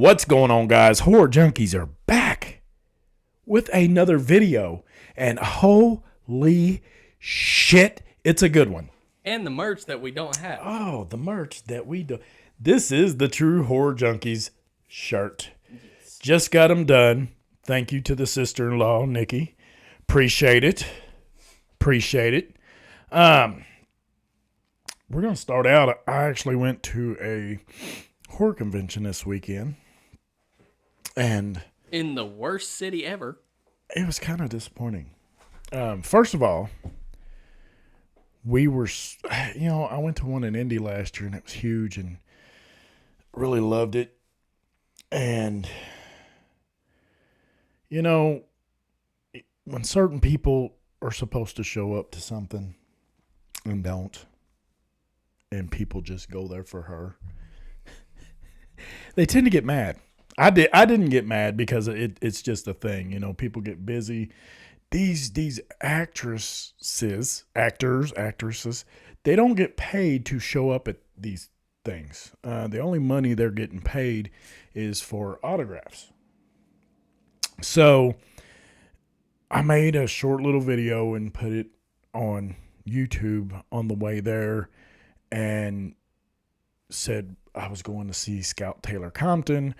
What's going on, guys? Horror Junkies are back with another video, and holy shit, it's a good one. And the merch that we don't have. Oh, the merch that we do. This is the True Horror Junkies shirt. Yes. Just got them done. Thank you to the sister-in-law, Nikki. Appreciate it. We're going to start out. I actually went to a horror convention this weekend. And in the worst city ever. It was kind of disappointing. First of all, we were, I went to one in Indy last year and it was huge and really loved it. And, when certain people are supposed to show up to something and don't, and people just go there for her, they tend to get mad. I didn't get mad because it's just a thing. People get busy. These actors, actresses, they don't get paid to show up at these things. The only money they're getting paid is for autographs. So I made a short little video and put it on YouTube on the way there and said I was going to see Scout Taylor Compton,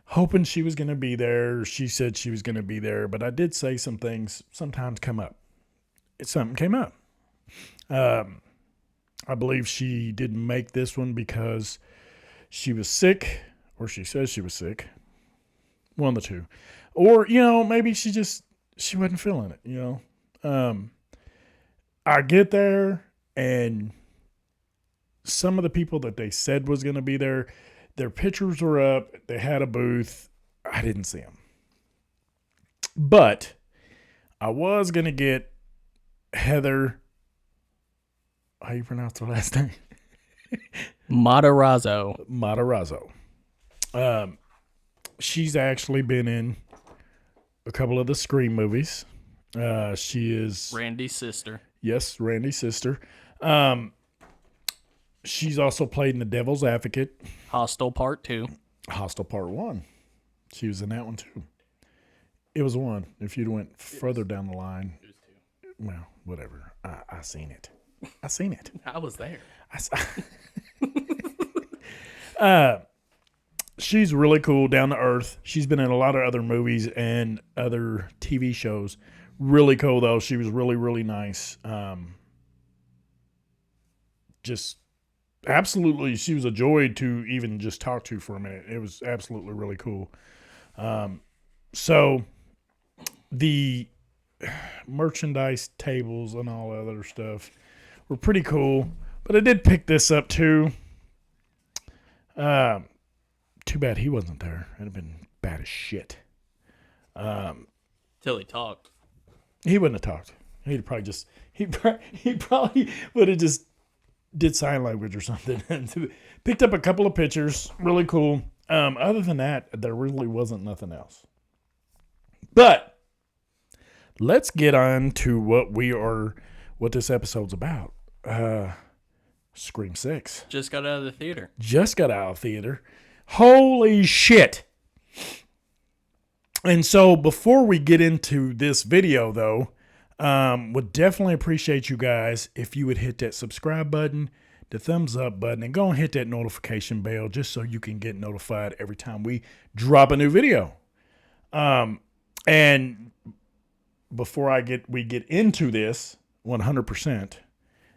hoping she was going to be there. She said she was going to be there, but I did say some things sometimes come up. Something came up. I believe she didn't make this one because she was sick, or she says she was sick. One of the two. Or, maybe she wasn't feeling it, I get there, and some of the people that they said was going to be there, their pictures were up. They had a booth. I didn't see them. But I was going to get Heather. How you pronounce her last name? Matarazzo. She's actually been in a couple of the Scream movies. She is Randy's sister. Yes, Randy's sister. She's also played in The Devil's Advocate. Hostel Part 2. Hostel Part 1. She was in that one too. It was 1. If you'd went further down the line. It was 2. Well, whatever. I seen it. I was there. She's really cool, down to earth. She's been in a lot of other movies and other TV shows. Really cool, though. She was really, really nice. Just absolutely, she was a joy to even just talk to for a minute. It was absolutely really cool. So the merchandise tables and all that other stuff were pretty cool, but I did pick this up too. Too bad he wasn't there. It'd have been bad as shit. Till he talked. He wouldn't have talked. He'd probably just he probably would have just did sign language or something. Picked up a couple of pictures. Really cool. Other than that, there really wasn't nothing else. But let's get on to what this episode's about. Scream 6. Just got out of the theater. Holy shit. And so before we get into this video, though, would definitely appreciate you guys if you would hit that subscribe button, the thumbs up button, and go and hit that notification bell just so you can get notified every time we drop a new video. And before we get into this 100%,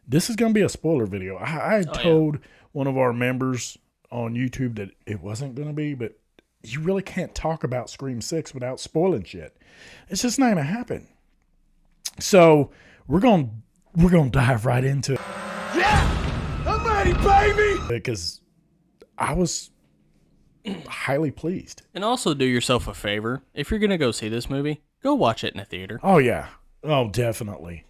this is going to be a spoiler video. I told one of our members on YouTube that it wasn't going to be, but you really can't talk about Scream 6 without spoiling shit. It's just not going to happen. So we're going to dive right into it. Yeah! I'm ready, baby! Because I was highly pleased. And also do yourself a favor. If you're going to go see this movie, go watch it in a theater. Oh, yeah. Oh, definitely.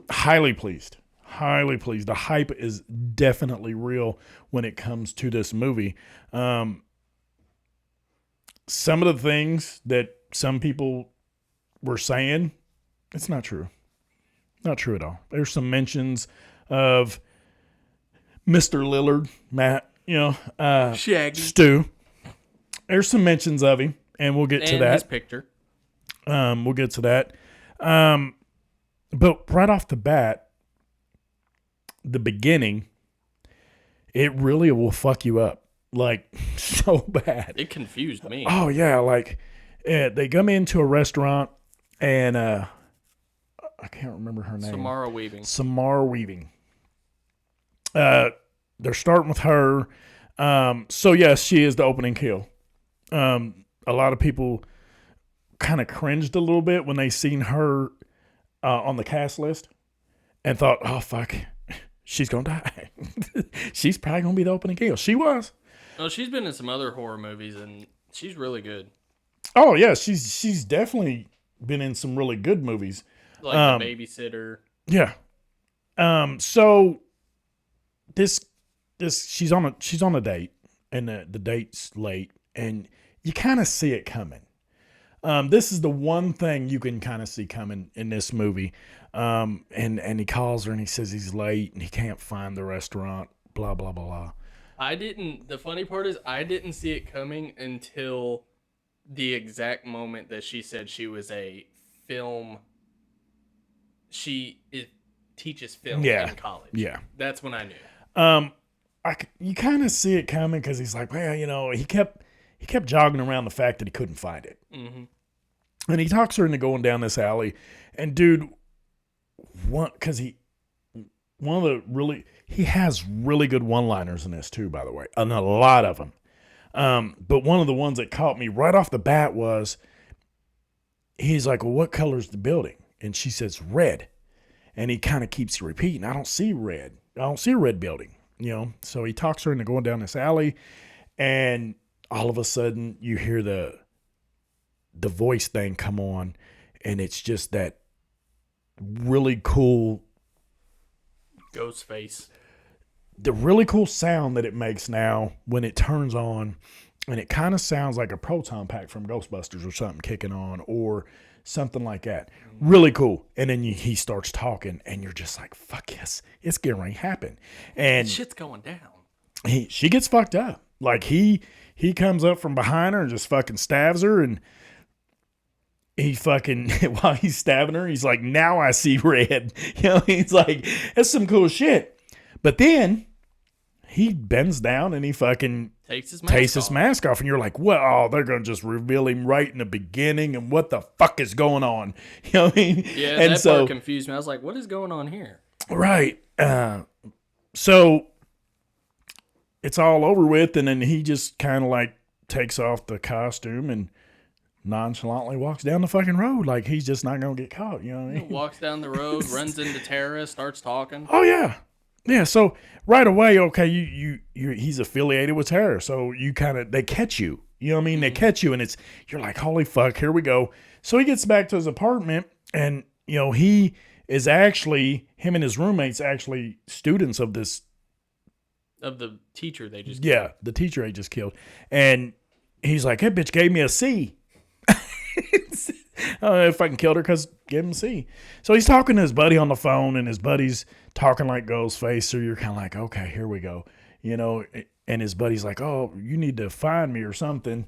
Highly pleased. The hype is definitely real when it comes to this movie. Some of the things that some people were saying, it's not true. Not true at all. There's some mentions of Mr. Lillard, Matt, Shaggy. Stu. There's some mentions of him, and we'll get to And that. his picture. We'll get to that. But right off the bat, the beginning, it really will fuck you up. Like, so bad. It confused me. Oh, yeah. Like, they come into a restaurant, and I can't remember her name. Samara Weaving. Samara Weaving. They're starting with her. So, yes, she is the opening kill. A lot of people kind of cringed a little bit when they seen her on the cast list and thought, oh, fuck, she's going to die. She's probably going to be the opening kill. She was. Oh, she's been in some other horror movies, and she's really good. Oh, yeah, she's definitely been in some really good movies. Like The Babysitter. Yeah. So this she's on a date, and the date's late, and you kind of see it coming. This is the one thing you can kind of see coming in this movie. And he calls her and he says he's late and he can't find the restaurant, blah, blah, blah, blah. The funny part is I didn't see it coming until the exact moment that she said she was a film. Teaches film in college. Yeah. That's when I knew. You kind of see it coming because he's like, well, he kept jogging around the fact that he couldn't find it. Mm-hmm. And he talks her into going down this alley. And dude, he has really good one-liners in this too, by the way, and a lot of them. But one of the ones that caught me right off the bat was, he's like, well, what color's the building? And she says, red. And he kind of keeps repeating, I don't see red. I don't see a red building, So he talks her into going down this alley, and all of a sudden you hear the voice thing come on, and it's just that really cool Ghostface. The really cool sound that it makes now when it turns on, and it kind of sounds like a proton pack from Ghostbusters or something kicking on or something like that. Really cool. And then he starts talking, and you're just like, fuck yes, it's getting ready to happen. And shit's going down. She gets fucked up. Like he comes up from behind her and just fucking stabs her, and he fucking, while he's stabbing her, he's like, now I see red. He's like, that's some cool shit. But then he bends down and he fucking takes his mask off. And you're like, well, they're going to just reveal him right in the beginning. And what the fuck is going on? You know what I mean? Yeah, and that part confused me. I was like, what is going on here? Right. So it's all over with. And then he just kind of like takes off the costume and nonchalantly walks down the fucking road like he's just not gonna get caught. You know what I mean? Walks down the road, runs into terrorists, starts talking. Oh yeah. So right away, okay, you he's affiliated with terror, so they catch you. You know what I mean? Mm-hmm. They catch you, and you're like, holy fuck, here we go. So he gets back to his apartment, and he is actually, him and his roommates actually students of this. Of the teacher they just killed. The teacher they just killed, and he's like, that bitch gave me a C. I don't know if I can kill her because give him a C. So he's talking to his buddy on the phone, and his buddy's talking like Ghostface. So you're kind of like, okay, here we go. And his buddy's like, oh, you need to find me or something,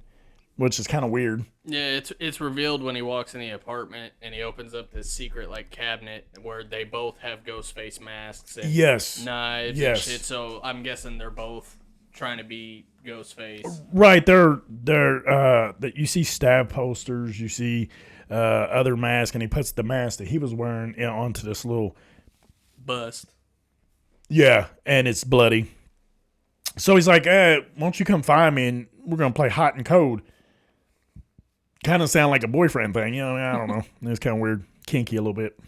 which is kind of weird. Yeah, it's revealed when he walks in the apartment and he opens up this secret cabinet where they both have Ghostface masks and knives and shit. So I'm guessing they're both trying to be Ghostface. Right, they're that you see stab posters, you see other masks, and he puts the mask that he was wearing onto this little bust. Yeah, and it's bloody. So he's like, why don't you come find me and we're gonna play hot and cold. Kind of sound like a boyfriend thing, I don't know. It's kind of weird, kinky a little bit.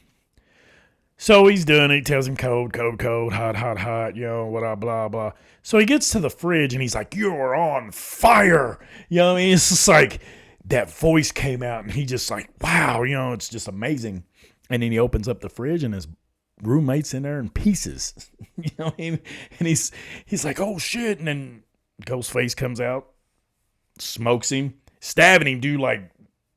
So he's doing it. He tells him cold, hot, blah, blah, blah. So he gets to the fridge and he's like, you're on fire. You know what I mean? It's just like that voice came out and he just like, wow, it's just amazing. And then he opens up the fridge and his roommate's in there in pieces. You know what I mean? And he's like, oh shit. And then Ghostface comes out, smokes him, stabbing him, dude, like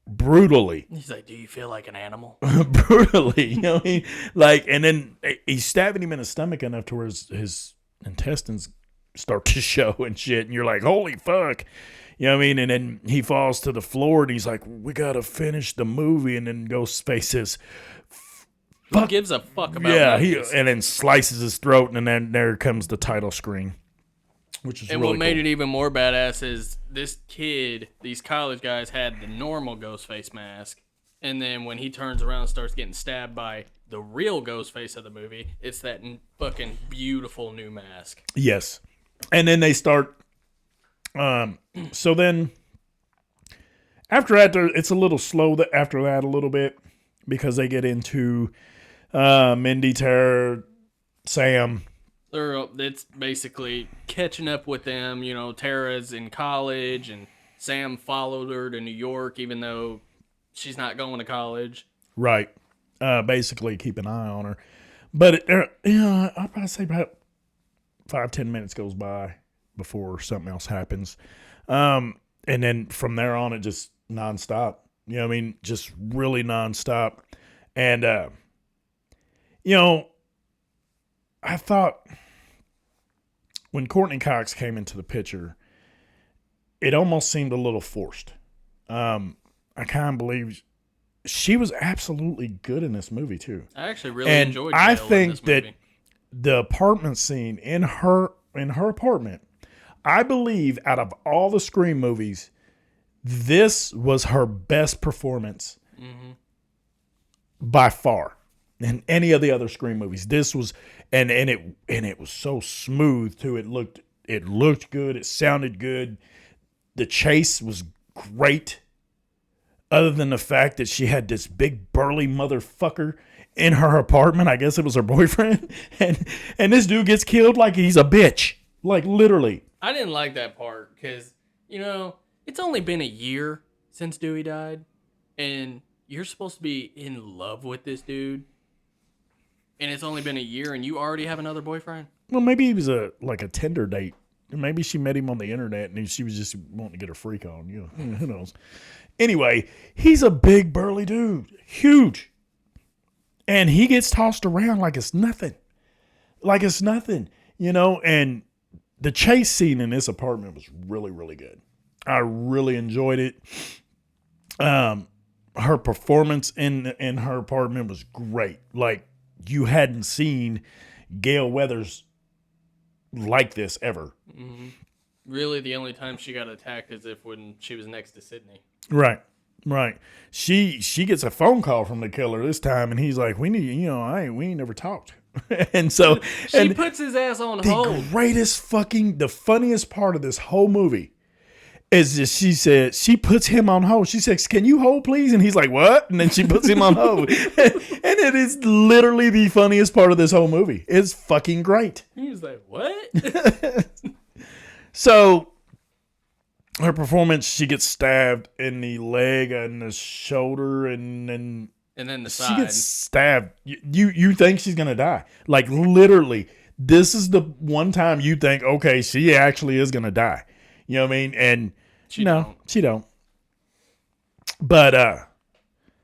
brutally. He's like, do you feel like an animal? Brutally, you know what I mean? Like, and then he's stabbing him in the stomach enough to where his intestines start to show and shit, and you're like, holy fuck. You know what I mean? And then he falls to the floor, and he's like, we got to finish the movie. And then Ghostface says, who gives a fuck about movies? And then slices his throat, and then there comes the title screen, which is and really what made cool. it even more badass is this kid, these college guys had the normal Ghostface mask, and then when he turns around and starts getting stabbed by the real Ghostface of the movie, it's that fucking beautiful new mask. Yes. And then they start so then after that, it's a little slow after that a little bit, because they get into Mindy, Tara, Sam. It's basically catching up with them. You know, Tara's in college, and Sam followed her to New York, even though she's not going to college. Right. Basically keep an eye on her. But, I'll probably say about 5-10 minutes goes by before something else happens. And then from there on, it just nonstop. You know what I mean? Just really nonstop. And, I thought when Courtney Cox came into the picture, it almost seemed a little forced. I kind of believe she was absolutely good in this movie too. I actually really enjoyed Gail I think in this movie. that the apartment scene in her apartment, I believe out of all the Scream movies, this was her best performance by far in any of the other Scream movies. This was and it was so smooth too. It looked good. It sounded good. The chase was great. Other than the fact that she had this big burly motherfucker in her apartment. I guess it was her boyfriend. And this dude gets killed like he's a bitch. Like, literally. I didn't like that part because, it's only been a year since Dewey died. And you're supposed to be in love with this dude. And it's only been a year and you already have another boyfriend? Well, maybe he was a Tinder date. Maybe she met him on the internet and she was just wanting to get her freak on. Who knows? Anyway, he's a big burly dude. Huge. And he gets tossed around like it's nothing. And the chase scene in this apartment was really, really good. I really enjoyed it. Her performance in her apartment was great. Like, you hadn't seen Gale Weathers like this ever. Mm-hmm. Really, the only time she got attacked is when she was next to Sydney. Right. She gets a phone call from the killer this time, and he's like, "We need, we ain't never talked." And so she puts his ass on hold. The funniest part of this whole movie is that she said she puts him on hold. She says, "Can you hold, please?" And he's like, "What?" And then she puts him on hold, and it is literally the funniest part of this whole movie. It's fucking great. He's like, "What?" So her performance, she gets stabbed in the leg and the shoulder, and then the side. She gets stabbed. You think she's gonna die? Like, literally, this is the one time you think, okay, she actually is gonna die. You know what I mean? And she don't. But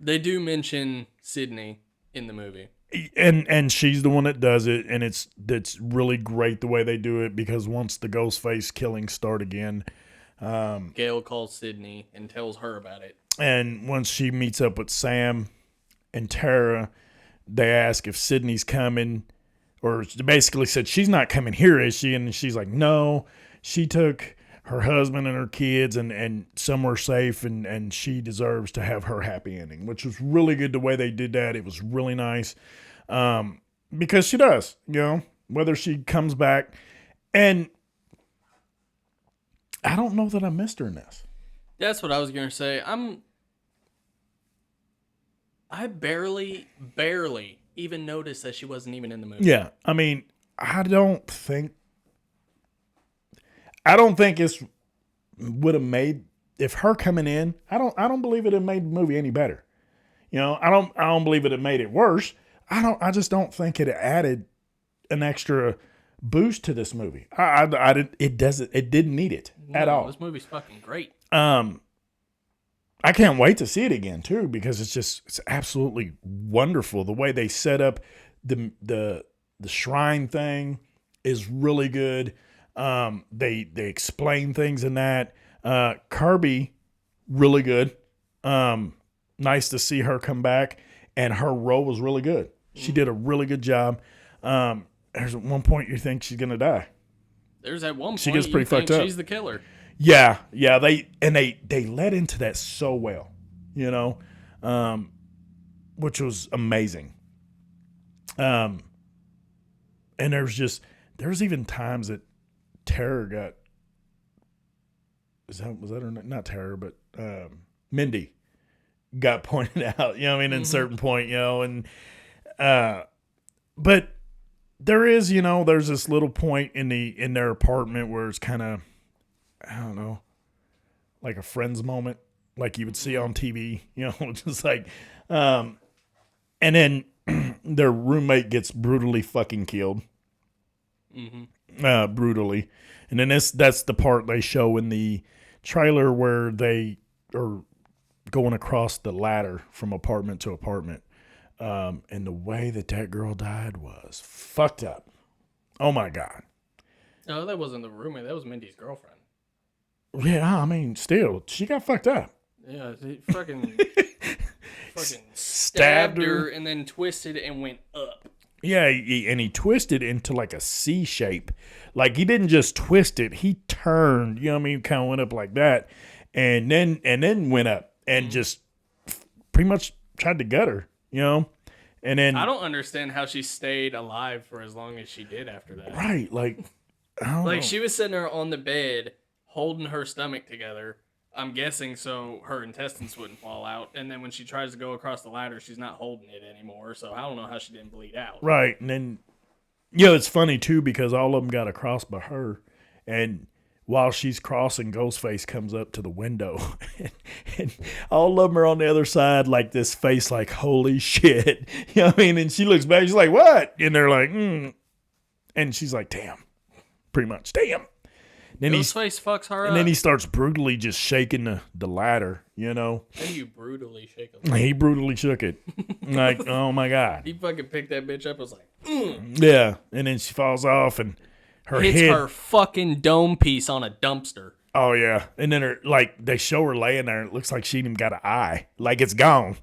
they do mention Sydney in the movie. And she's the one that does it, and it's really great the way they do it, because once the Ghostface killings start again, Gale calls Sydney and tells her about it. And once she meets up with Sam and Tara, they ask if Sydney's coming, or basically said, she's not coming here, is she? And she's like, no, she took her husband and her kids and somewhere safe, and she deserves to have her happy ending, which was really good the way they did that. It was really nice, because she does, whether she comes back. And I don't know that I missed her in this. That's what I was going to say. I barely even noticed that she wasn't even in the movie. Yeah, I mean, I don't think it's would have made, if her coming in, I don't believe it had made the movie any better. I don't believe it had made it worse. I just don't think it added an extra boost to this movie. It didn't need it at all. This movie's fucking great. I can't wait to see it again too, because it's absolutely wonderful. The way they set up the shrine thing is really good. They explain things in that. Kirby, really good. Nice to see her come back, and her role was really good. She did a really good job. There's at one point you think she's gonna die. There's at one point she gets pretty fucked up. She's the killer. Yeah. They led into that so well, which was amazing. And there's even times that Tara got. Was that her name? Not Tara, but Mindy got pointed out. In certain point, and but there is, there's this little point in their apartment where it's kind of, I don't know, like a Friends moment, like you would see on TV, just like, and then their roommate gets brutally fucking killed. Brutally. And then that's the part they show in the trailer where they are going across the ladder from apartment to apartment. And the way that girl died was fucked up. Oh my God. No, that wasn't the roommate. That was Mindy's girlfriend. Yeah, I mean, still, she got fucked up. Yeah, he fucking stabbed her and then twisted and went up. Yeah, and he twisted into like a C shape. Like he didn't just twist it, he turned, kind of went up like that. And then went up and just pretty much tried to gut her, And then I don't understand how she stayed alive for as long as she did after that. Right, like I don't know. She was sitting there on the bed holding her stomach together. I'm guessing so her intestines wouldn't fall out. And then when she tries to go across the ladder, she's not holding it anymore. So I don't know how she didn't bleed out. Right, and then it's funny too because all of them got across by her, and while she's crossing, Ghostface comes up to the window, and all of them are on the other side, like this face, like holy shit, And she looks back, she's like, "What?" And they're like, and she's like, "Damn," pretty much, "Damn." Then Ghostface fucks her up, and then he starts brutally just shaking the ladder, Then you brutally shake it. He brutally shook it, like, oh my God. He fucking picked that bitch up. Was like, Yeah, and then she falls off and. Hits her fucking dome piece on a dumpster. Oh yeah, and then they show her laying there. It looks like she even got an eye, like it's gone.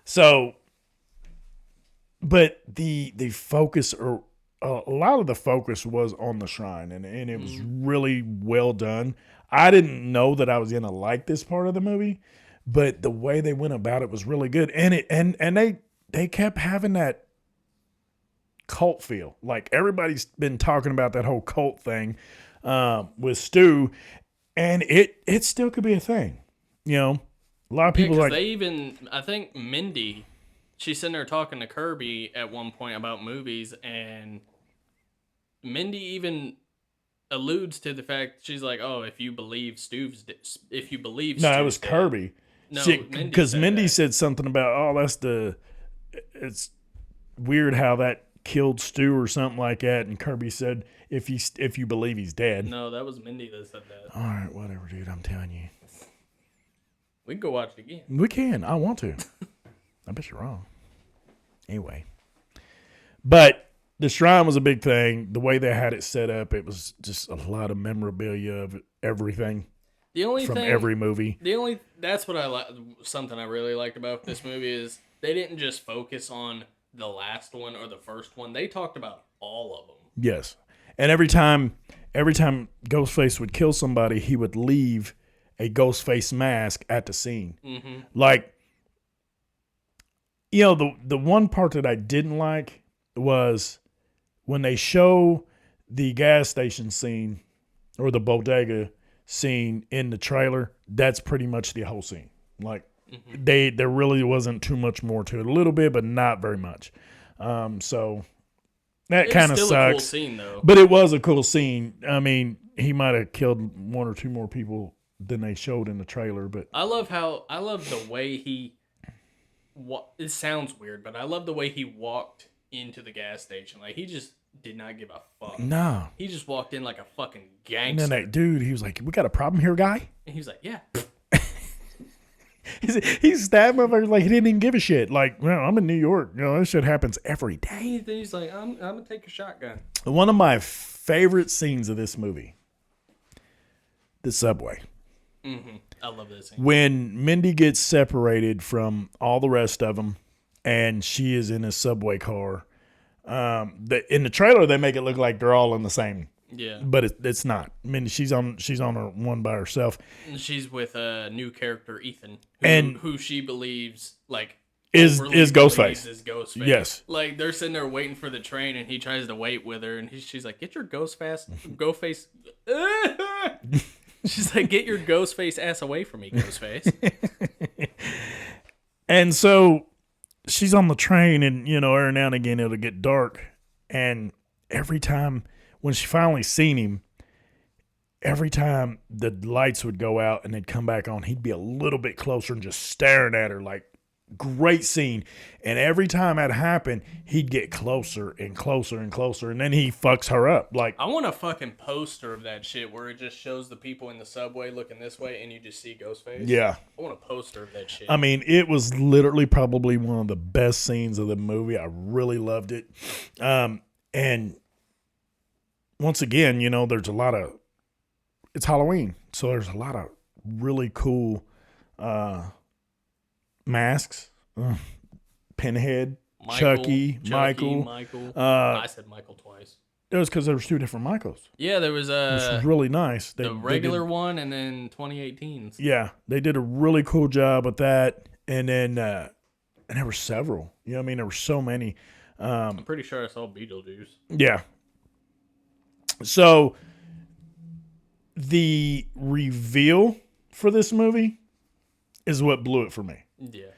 So, but the focus, or a lot of the focus was on the shrine, and it was really well done. I didn't know that I was gonna like this part of the movie, but the way they went about it was really good, and they kept having that cult feel. Like everybody's been talking about that whole cult thing with Stu, and it still could be a thing. A lot of people I think Mindy, she's sitting there talking to Kirby at one point about movies, and Mindy even alludes to the fact she's like, "Oh, if you believe Stu's no, it was dead. Kirby. No, because Mindy said something about, it's weird how that killed Stu or something like that, and Kirby said, if you believe he's dead. No, that was Mindy that said that. All right, whatever, dude. I'm telling you. We can go watch it again. We can. I want to. I bet you're wrong. Anyway. But the shrine was a big thing. The way they had it set up, it was just a lot of memorabilia of everything. From every movie. That's what I like. Something I really liked about this movie is they didn't just focus on the last one or the first one. They talked about all of them. Yes. And every time Ghostface would kill somebody, he would leave a Ghostface mask at the scene. Mm-hmm. Like, the one part that I didn't like was when they show the gas station scene or the bodega scene in the trailer, that's pretty much the whole scene. Like, there really wasn't too much more to it. A little bit, but not very much. So that kind of sucks. A cool scene, though. But it was a cool scene. I mean, he might have killed one or two more people than they showed in the trailer. But I love the way he. It sounds weird, but I love the way he walked into the gas station. Like, he just did not give a fuck. No. He just walked in like a fucking gangster. And then that dude, he was like, "We got a problem here, guy?" And he was like, "Yeah." he stabbed motherfuckers like he didn't even give a shit. Like, well, I'm in New York. You know, that shit happens every day. He's like, I'm gonna take a shotgun. One of my favorite scenes of this movie, the subway. Mm-hmm. I love this scene. When Mindy gets separated from all the rest of them, and she is in a subway car. In the trailer, they make it look like they're all in the same. Yeah, but it's not. I mean, she's on her one by herself. And she's with a new character, Ethan, who she believes like is Ghostface. Is Ghostface. Yes. Like they're sitting there waiting for the train, and he tries to wait with her, and she's like, "Get your Ghostface." She's like, "Get your Ghostface ass away from me, Ghostface." And so she's on the train, and every now and again it'll get dark, and every time. When she finally seen him, every time the lights would go out and they'd come back on, he'd be a little bit closer and just staring at her like, great scene. And every time that happened, he'd get closer and closer and closer, and then he fucks her up. Like, I want a fucking poster of that shit where it just shows the people in the subway looking this way and you just see Ghostface. Yeah. I want a poster of that shit. I mean, it was literally probably one of the best scenes of the movie. I really loved it. And once again, there's a lot of, it's Halloween, so there's a lot of really cool masks. Pinhead, Chucky, Michael. I said Michael twice. It was because there was two different Michaels. Yeah, there was which was really nice. The regular one and then 2018's. Yeah, they did a really cool job with that. And then and there were several. There were so many. I'm pretty sure I saw Beetlejuice. Yeah. So, the reveal for this movie is what blew it for me. Yeah.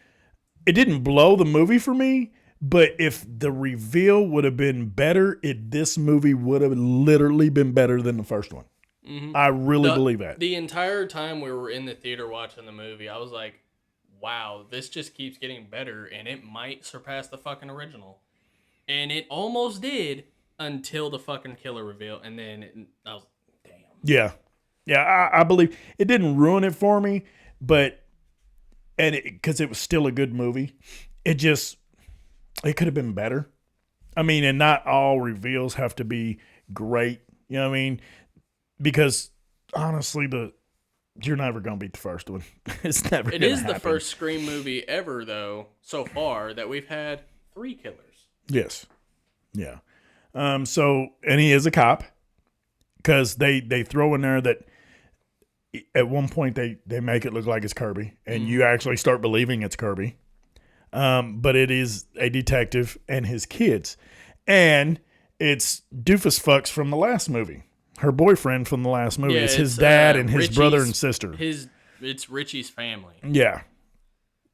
It didn't blow the movie for me, but if the reveal would have been better, this movie would have literally been better than the first one. Mm-hmm. I really believe that. The entire time we were in the theater watching the movie, I was like, wow, this just keeps getting better, and it might surpass the fucking original. And it almost did. Until the fucking killer reveal, and then I was, damn. Yeah, I believe it didn't ruin it for me, but because it was still a good movie, it could have been better. I mean, and not all reveals have to be great. You know what I mean? Because honestly, you're never gonna beat the first one. It's never. It is the first Scream movie ever, though, so far that we've had 3 killers. Yes. Yeah. So, and he is a cop, because they throw in there that at one point they make it look like it's Kirby, and you actually start believing it's Kirby. But it is a detective and his kids, and it's Doofus Fucks from the last movie. Her boyfriend from the last movie. It's his dad and his brother and sister. It's Richie's family. Yeah.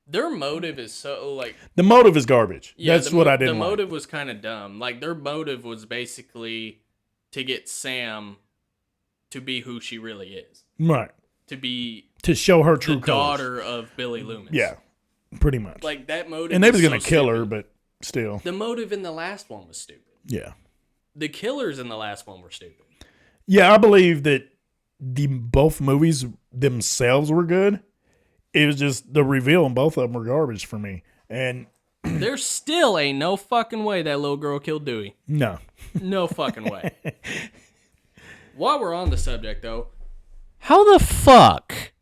Their motive is so, like... The motive is garbage. Yeah, that's what I didn't like. The motive was kind of dumb. Like, their motive was basically to get Sam to be who she really is. Right. To show her true colors. The daughter of Billy Loomis. Yeah, pretty much. Like, that motive and they was going to kill her, but still. The motive in the last one was stupid. Yeah. The killers in the last one were stupid. Yeah, I believe that both movies themselves were good. It was just the reveal in both of them were garbage for me. And there still ain't no fucking way that little girl killed Dewey. No. No fucking way. While we're on the subject, though, how the fuck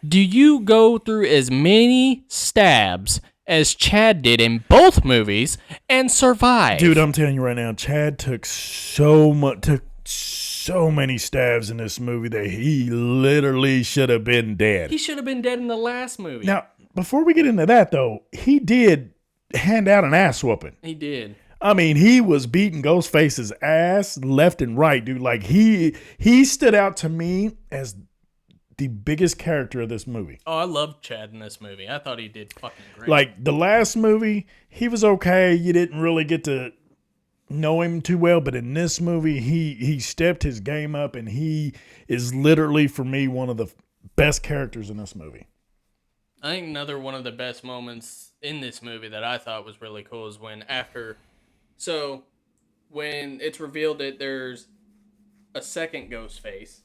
do you go through as many stabs as Chad did in both movies and survive? Dude, I'm telling you right now, Chad took so many stabs in this movie that he literally should have been dead. He should have been dead in the last movie. Now, before we get into that, though, he did hand out an ass whooping. He did. I mean, he was beating Ghostface's ass left and right, dude. Like, he stood out to me as the biggest character of this movie. Oh, I loved Chad in this movie. I thought he did fucking great. Like, the last movie, he was okay. You didn't really get to know him too well, but in this movie he stepped his game up, and he is literally, for me, one of the best characters in this movie. I think another one of the best moments in this movie that I thought was really cool is when it's revealed that there's a second Ghostface,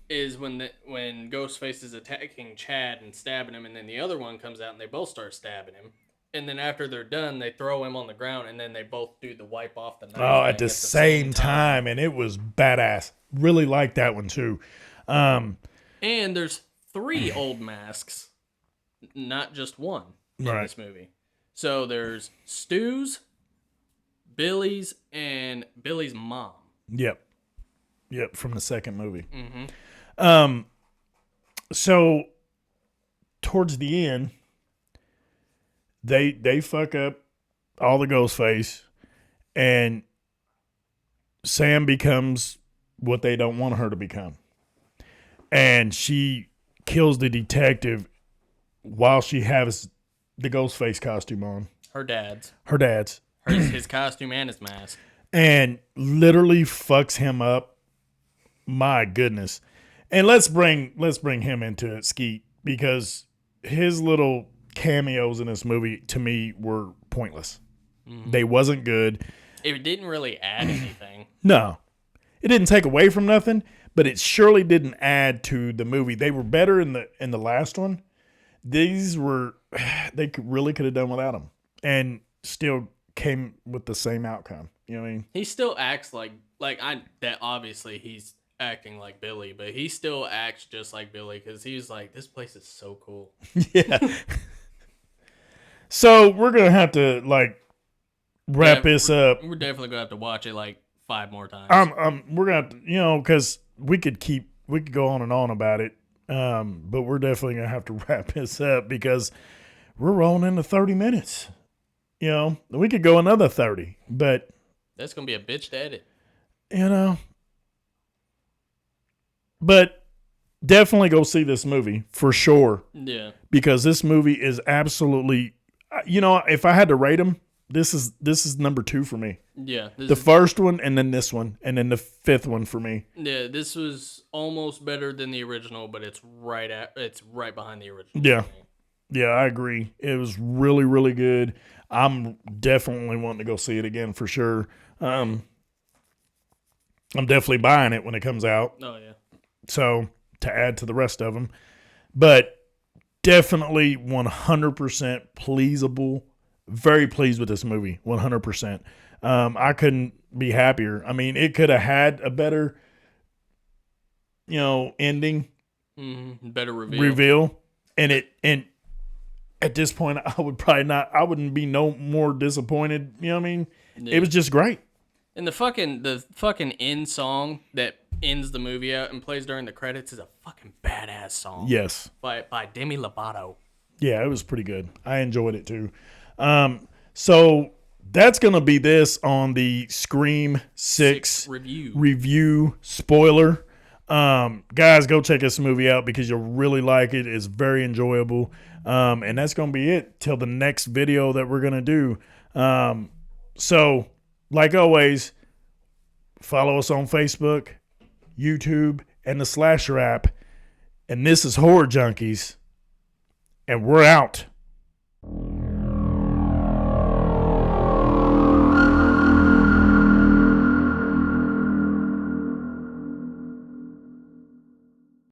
is when Ghostface is attacking Chad and stabbing him, and then the other one comes out and they both start stabbing him. And then after they're done, they throw him on the ground, and then they both do the wipe off the knife. Oh, at the same time, and it was badass. Really liked that one too. And there's 3 old masks, not just one in this movie. So there's Stu's, Billy's, and Billy's mom. Yep, from the second movie. Mm-hmm. So towards the end, they fuck up all the Ghostface, and Sam becomes what they don't want her to become. And she kills the detective while she has the Ghostface costume on. Her dad's. His costume and his mask. And literally fucks him up. My goodness. And let's bring him into it, Skeet, because his little cameos in this movie to me were pointless. Mm-hmm. They wasn't good. It didn't really add anything. No. It didn't take away from nothing, but it surely didn't add to the movie. They were better in the last one. These were, they could have done without them and still came with the same outcome. You know what I mean? He still acts that obviously he's acting like Billy, but he still acts just like Billy because he's like, this place is so cool. Yeah. So we're going to have to wrap this up. We're definitely going to have to watch it 5 more times. We're going to have to, because we could go on and on about it. But we're definitely going to have to wrap this up because we're rolling into 30 minutes. We could go another 30, but that's going to be a bitch to edit. But definitely go see this movie for sure. Yeah. Because this movie is absolutely, if I had to rate them, this is number 2 for me. Yeah. The first one and then this one and then the 5th one for me. Yeah, this was almost better than the original, but it's right behind the original. Yeah. Yeah, I agree. It was really, really good. I'm definitely wanting to go see it again for sure. I'm definitely buying it when it comes out. Oh, yeah. So, to add to the rest of them. But definitely 100% pleasable. Very pleased with this movie. 100%. I couldn't be happier. I mean, it could have had a better, ending. Mm-hmm. Better reveal. And at this point, I wouldn't be no more disappointed. You know what I mean? Yeah. It was just great. And the fucking end song that ends the movie out and plays during the credits is a fucking badass song. Yes. By Demi Lovato. Yeah, it was pretty good. I enjoyed it too. So that's going to be this on the Scream 6 review spoiler. Guys, go check this movie out because you'll really like it. It's very enjoyable. And that's going to be it till the next video that we're going to do. So like always, follow us on Facebook, YouTube, and the Slasher app. And this is Horror Junkies. And we're out.